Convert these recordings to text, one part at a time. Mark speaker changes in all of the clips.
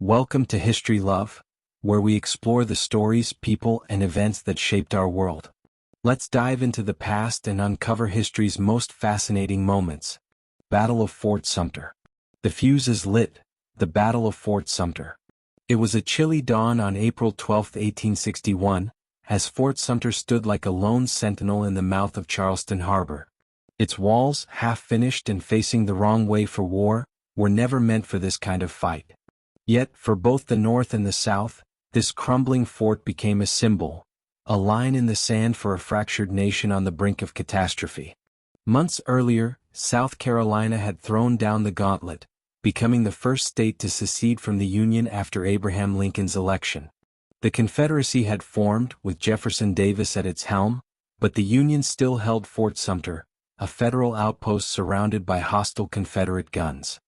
Speaker 1: Welcome to History Love, where we explore the stories, people, and events that shaped our world. Let's dive into the past and uncover history's most fascinating moments. Battle of Fort Sumter. The fuse is lit. The Battle of Fort Sumter. It was a chilly dawn on April 12, 1861, as Fort Sumter stood like a lone sentinel in the mouth of Charleston Harbor. Its walls, half-finished and facing the wrong way for war, were never meant for this kind of fight. Yet, for both the North and the South, this crumbling fort became a symbol, a line in the sand for a fractured nation on the brink of catastrophe. Months earlier, South Carolina had thrown down the gauntlet, becoming the first state to secede from the Union after Abraham Lincoln's election. The Confederacy had formed, with Jefferson Davis at its helm, but the Union still held Fort Sumter, a federal outpost surrounded by hostile Confederate guns.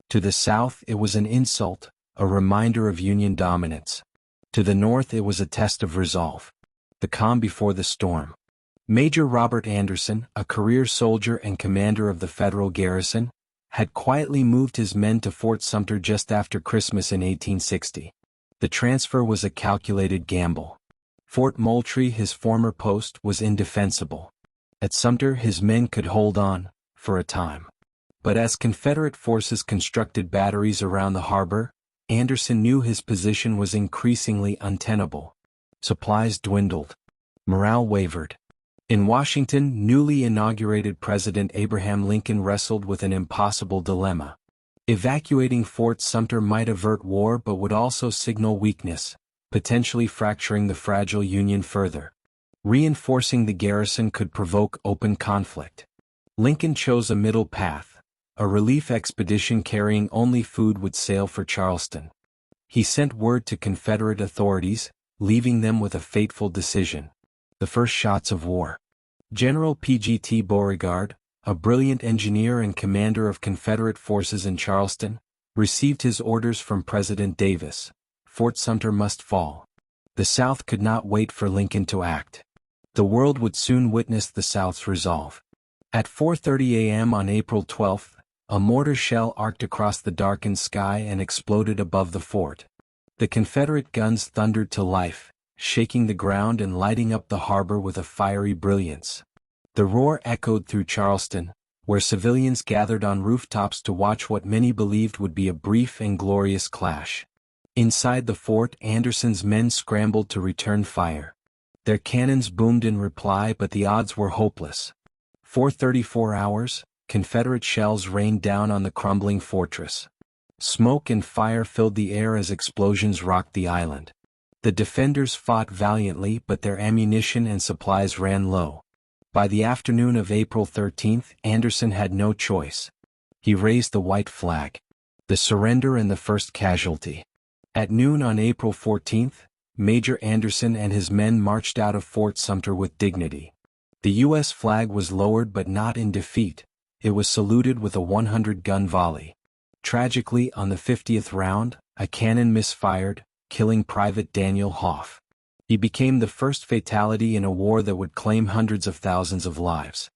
Speaker 1: To the South, it was an insult, a reminder of Union dominance. To the North, it was a test of resolve. The calm before the storm. Major Robert Anderson, a career soldier and commander of the federal garrison, had quietly moved his men to Fort Sumter just after Christmas in 1860. The transfer was a calculated gamble. Fort Moultrie, his former post, was indefensible. At Sumter, his men could hold on, for a time. But as Confederate forces constructed batteries around the harbor, Anderson knew his position was increasingly untenable. Supplies dwindled. Morale wavered. In Washington, newly inaugurated President Abraham Lincoln wrestled with an impossible dilemma. Evacuating Fort Sumter might avert war but would also signal weakness, potentially fracturing the fragile Union further. Reinforcing the garrison could provoke open conflict. Lincoln chose a middle path. A relief expedition carrying only food would sail for Charleston. He sent word to Confederate authorities, leaving them with a fateful decision. The first shots of war. General P.G.T. Beauregard, a brilliant engineer and commander of Confederate forces in Charleston, received his orders from President Davis. Fort Sumter must fall. The South could not wait for Lincoln to act. The world would soon witness the South's resolve. At 4:30 a.m. on April 12, a mortar shell arced across the darkened sky and exploded above the fort. The Confederate guns thundered to life, shaking the ground and lighting up the harbor with a fiery brilliance. The roar echoed through Charleston, where civilians gathered on rooftops to watch what many believed would be a brief and glorious clash. Inside the fort, Anderson's men scrambled to return fire. Their cannons boomed in reply, but the odds were hopeless. For 34 hours, Confederate shells rained down on the crumbling fortress. Smoke and fire filled the air as explosions rocked the island. The defenders fought valiantly, but their ammunition and supplies ran low. By the afternoon of April 13, Anderson had no choice. He raised the white flag. The surrender and the first casualty. At noon on April 14, Major Anderson and his men marched out of Fort Sumter with dignity. The U.S. flag was lowered but not in defeat. It was saluted with a 100-gun volley. Tragically, on the 50th round, a cannon misfired, killing Private Daniel Hoff. He became the first fatality in a war that would claim hundreds of thousands of lives.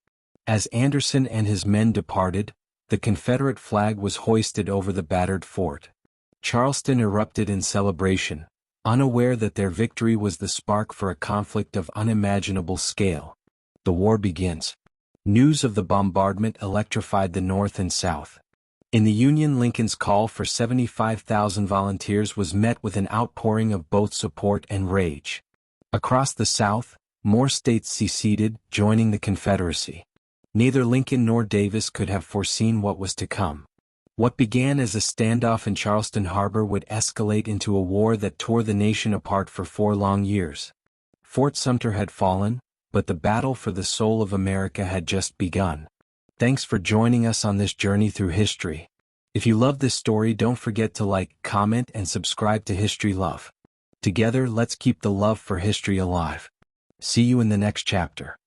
Speaker 1: As Anderson and his men departed, the Confederate flag was hoisted over the battered fort. Charleston erupted in celebration, unaware that their victory was the spark for a conflict of unimaginable scale. The war begins. News of the bombardment electrified the North and South. In the Union, Lincoln's call for 75,000 volunteers was met with an outpouring of both support and rage. Across the South, more states seceded, joining the Confederacy. Neither Lincoln nor Davis could have foreseen what was to come. What began as a standoff in Charleston Harbor would escalate into a war that tore the nation apart for 4 long years. Fort Sumter had fallen, but the battle for the soul of America had just begun. Thanks for joining us on this journey through history. If you love this story, don't forget to like, comment, and subscribe to History Love. Together, let's keep the love for history alive. See you in the next chapter.